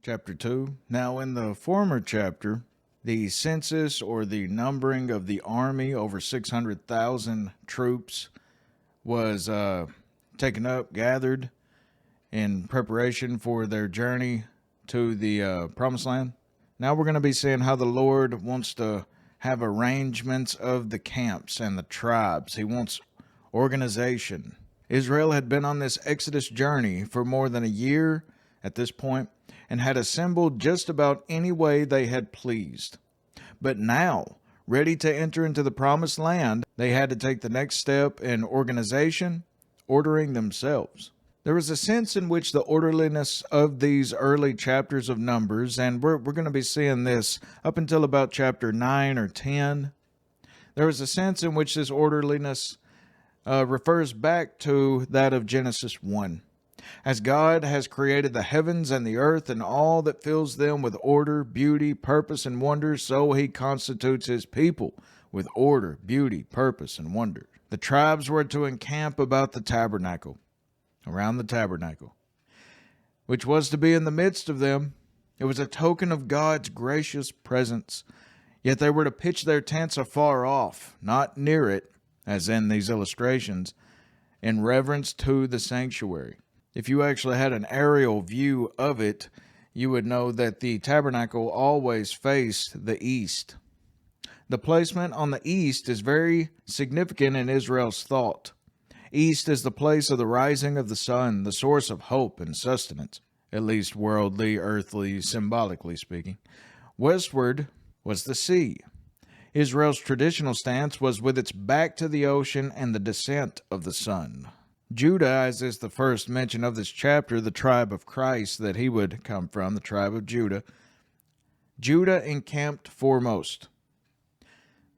Chapter 2. Now, in the former chapter, the census or the numbering of the army, over 600,000 troops, was taken up, gathered in preparation for their journey to the promised land. Now we're going to be seeing how the Lord wants to have arrangements of the camps and the tribes. He wants organization. Israel had been on this Exodus journey for more than a year at this point and had assembled just about any way they had pleased. But now, ready to enter into the promised land, they had to take the next step in organization, ordering themselves. There was a sense in which the orderliness of these early chapters of Numbers, and we're going to be seeing this up until about chapter 9 or 10, there was a sense in which this orderliness refers back to that of Genesis 1. As God has created the heavens and the earth and all that fills them with order, beauty, purpose, and wonder, so he constitutes his people with order, beauty, purpose, and wonder. The tribes were to encamp about the tabernacle, around the tabernacle, which was to be in the midst of them. It was a token of God's gracious presence. Yet they were to pitch their tents afar off, not near it, as in these illustrations, in reverence to the sanctuary. If you actually had an aerial view of it, you would know that the tabernacle always faced the east. The placement on the east is very significant in Israel's thought. East is the place of the rising of the sun, the source of hope and sustenance, at least worldly, earthly, symbolically speaking. Westward was the sea. Israel's traditional stance was with its back to the ocean and the descent of the sun. Judah, as is the first mention of this chapter, the tribe of Christ that he would come from, the tribe of Judah. Judah encamped foremost.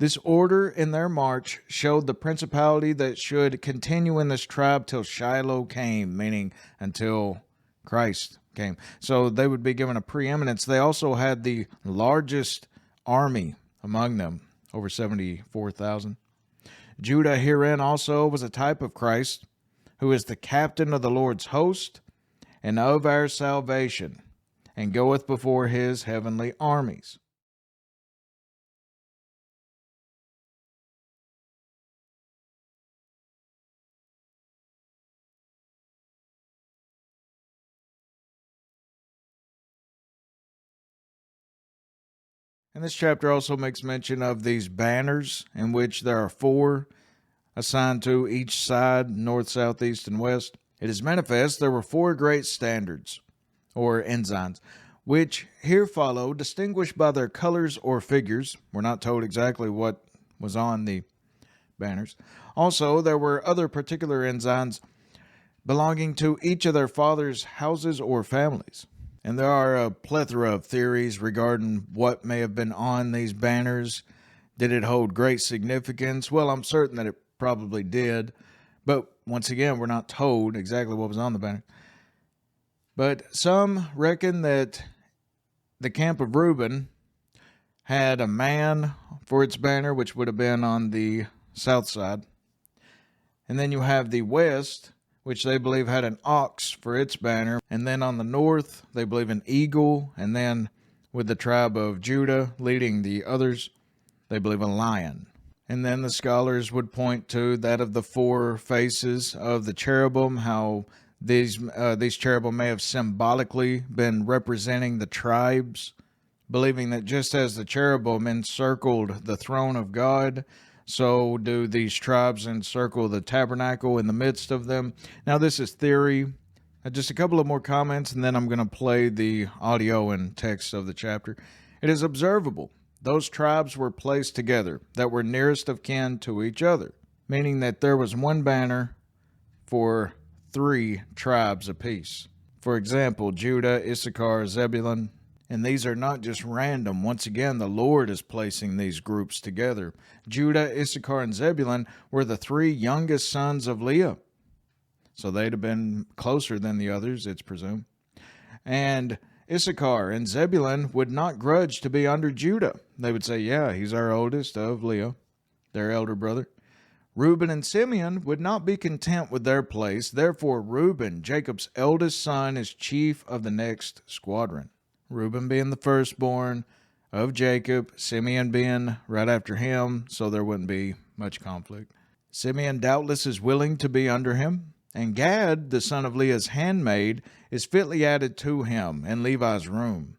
This order in their march showed the principality that should continue in this tribe till Shiloh came, meaning until Christ came. So they would be given a preeminence. They also had the largest army among them, over 74,000. Judah herein also was a type of Christ, who is the captain of the Lord's host and of our salvation, and goeth before his heavenly armies. And this chapter also makes mention of these banners, in which there are 4 assigned to each side, north, south, east, and west. It is manifest there were 4 great standards, or ensigns, which here follow, distinguished by their colors or figures. We're not told exactly what was on the banners. Also, there were other particular ensigns belonging to each of their fathers' houses or families. And there are a plethora of theories regarding what may have been on these banners. Did it hold great significance? Well, I'm certain that it probably did. But once again, we're not told exactly what was on the banner. But some reckon that the camp of Reuben had a man for its banner, which would have been on the south side. And then you have the west, which they believe had an ox for its banner. And then on the north, they believe an eagle. And then with the tribe of Judah leading the others, they believe a lion. And then the scholars would point to that of the 4 faces of the cherubim, how these cherubim may have symbolically been representing the tribes, believing that just as the cherubim encircled the throne of God, so do these tribes encircle the tabernacle in the midst of them. Now, this is theory. Just a couple of more comments, and then I'm going to play the audio and text of the chapter. It is observable those tribes were placed together that were nearest of kin to each other, meaning that there was one banner for 3 tribes apiece. For example, Judah, Issachar, Zebulun. And these are not just random. Once again, the Lord is placing these groups together. Judah, Issachar, and Zebulun were the 3 youngest sons of Leah. So they'd have been closer than the others, it's presumed. And Issachar and Zebulun would not grudge to be under Judah. They would say, yeah, he's our oldest of Leah, their elder brother. Reuben and Simeon would not be content with their place. Therefore, Reuben, Jacob's eldest son, is chief of the next squadron. Reuben being the firstborn of Jacob, Simeon being right after him, so there wouldn't be much conflict. Simeon doubtless is willing to be under him, and Gad, the son of Leah's handmaid, is fitly added to him in Levi's room.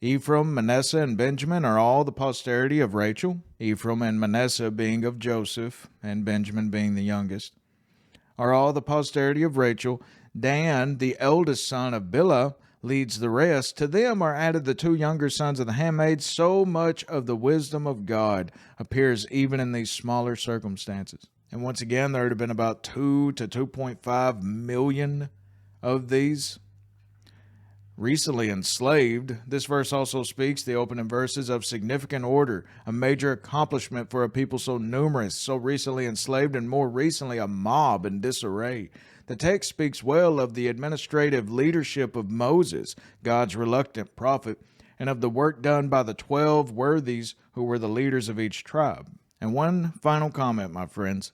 Ephraim, Manasseh, and Benjamin are all the posterity of Rachel, Ephraim and Manasseh being of Joseph, and Benjamin being the youngest, are all the posterity of Rachel. Dan, the eldest son of Bilhah, leads the rest. To them are added the two younger sons of the handmaids. So much of the wisdom of God appears even in these smaller circumstances. And once again, there would have been about 2 to 2.5 million of these recently enslaved. This verse also speaks, the opening verses, of significant order, a major accomplishment for a people so numerous, so recently enslaved, and more recently a mob in disarray. The text speaks well of the administrative leadership of Moses, God's reluctant prophet, and of the work done by the 12 worthies who were the leaders of each tribe. And one final comment, my friends.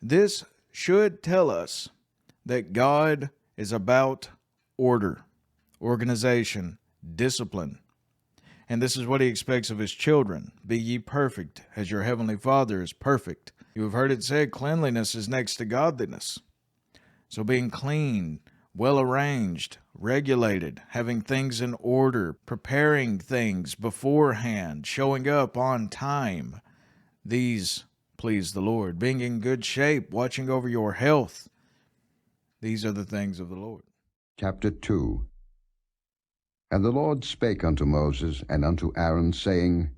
This should tell us that God is about order, organization, discipline. And this is what he expects of his children. Be ye perfect, as your heavenly Father is perfect. You have heard it said, cleanliness is next to godliness. So being clean, well arranged, regulated, having things in order, preparing things beforehand, showing up on time, these please the Lord. Being in good shape, watching over your health, these are the things of the Lord. Chapter 2. And the Lord spake unto Moses and unto Aaron, saying,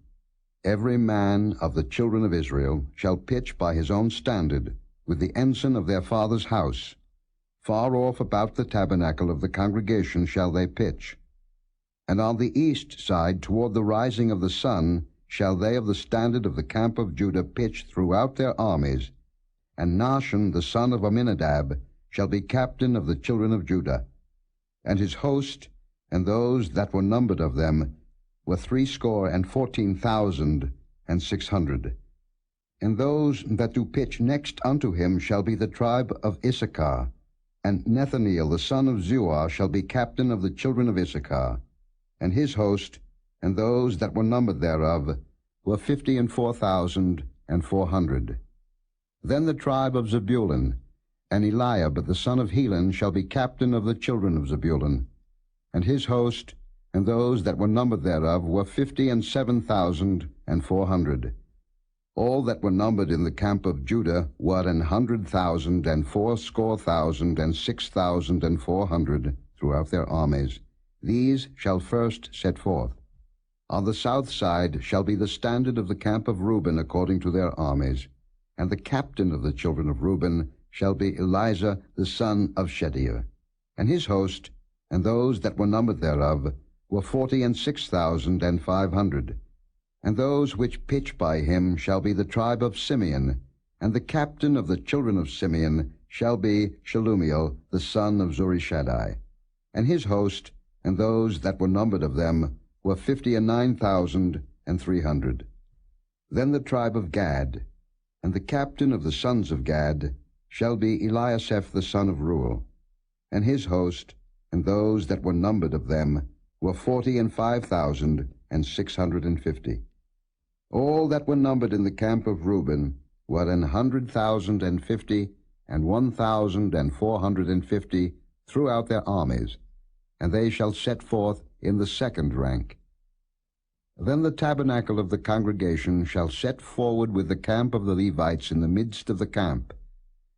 Every man of the children of Israel shall pitch by his own standard with the ensign of their father's house. Far off about the tabernacle of the congregation shall they pitch. And on the east side toward the rising of the sun shall they of the standard of the camp of Judah pitch throughout their armies. And Nahshon the son of Amminadab shall be captain of the children of Judah. And his host, and those that were numbered of them, were 614,600. And those that do pitch next unto him shall be the tribe of Issachar. And Nethaneel the son of Zuar shall be captain of the children of Issachar. And his host, and those that were numbered thereof, were 54,400. Then the tribe of Zebulun, and Eliab the son of Helon shall be captain of the children of Zebulun. And his host, and those that were numbered thereof, were 57,400. All that were numbered in the camp of Judah were 100,000 and 80,000 and 6,400 throughout their armies. These shall first set forth. On the south side shall be the standard of the camp of Reuben according to their armies. And the captain of the children of Reuben shall be Elizur the son of Shedeur. And his host, and those that were numbered thereof, were 46,500. And those which pitch by him shall be the tribe of Simeon, and the captain of the children of Simeon shall be Shelumiel the son of Zurishaddai. And his host, and those that were numbered of them, were 59,300. Then the tribe of Gad, and the captain of the sons of Gad shall be Eliasaph the son of Reuel. And his host, and those that were numbered of them, were 45,650. All that were numbered in the camp of Reuben were 100,050 and 1,450 throughout their armies, and they shall set forth in the second rank. Then the tabernacle of the congregation shall set forward with the camp of the Levites in the midst of the camp.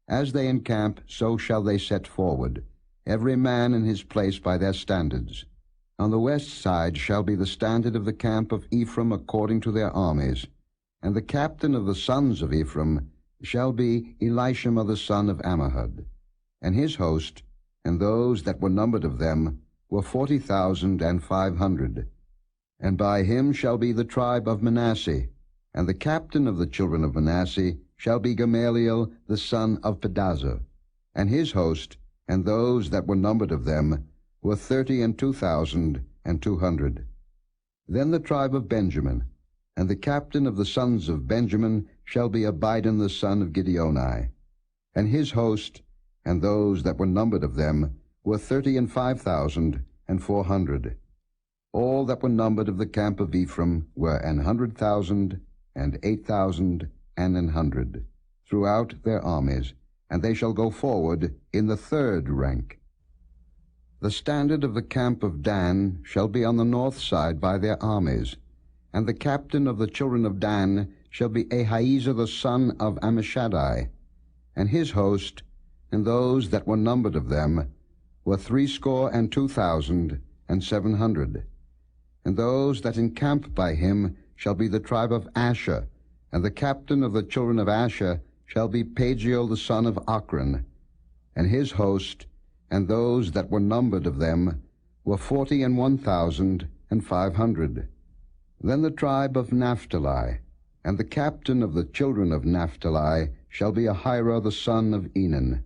As they encamp, so shall they set forward, every man in his place by their standards. On the west side shall be the standard of the camp of Ephraim according to their armies, and the captain of the sons of Ephraim shall be Elishama the son of Ammihud. And his host, and those that were numbered of them, were 40,500. And by him shall be the tribe of Manasseh, and the captain of the children of Manasseh shall be Gamaliel the son of Pedazur. And his host, and those that were numbered of them, were 32,200. Then the tribe of Benjamin, and the captain of the sons of Benjamin shall be Abidan the son of Gideoni. And his host, and those that were numbered of them, were 35,000, 400. All that were numbered of the camp of Ephraim were 100,000, and 8,000, and 100, throughout their armies, and they shall go forward in the third rank. The standard of the camp of Dan shall be on the north side by their armies, and the captain of the children of Dan shall be Ahiezer the son of Ammishaddai, and his host, and those that were numbered of them, were 62,700. And those that encamp by him shall be the tribe of Asher, and the captain of the children of Asher shall be Pagiel the son of Ochran, and his host, and those that were numbered of them, were 41,500. Then the tribe of Naphtali, and the captain of the children of Naphtali shall be Ahira the son of Enan,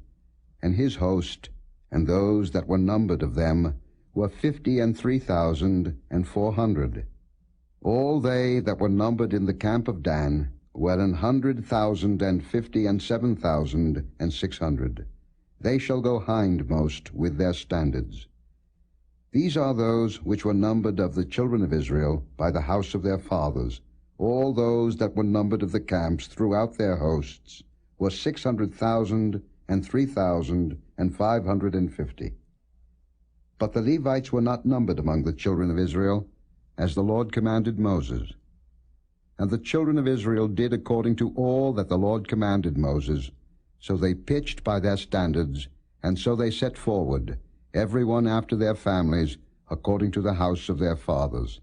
and his host, and those that were numbered of them, were 53,400. All they that were numbered in the camp of Dan were 100,057,600. They shall go hindmost with their standards. These are those which were numbered of the children of Israel by the house of their fathers. All those that were numbered of the camps throughout their hosts were 600,003,550. But the Levites were not numbered among the children of Israel, as the Lord commanded Moses. And the children of Israel did according to all that the Lord commanded Moses. So they pitched by their standards, and so they set forward, every one after their families, according to the house of their fathers.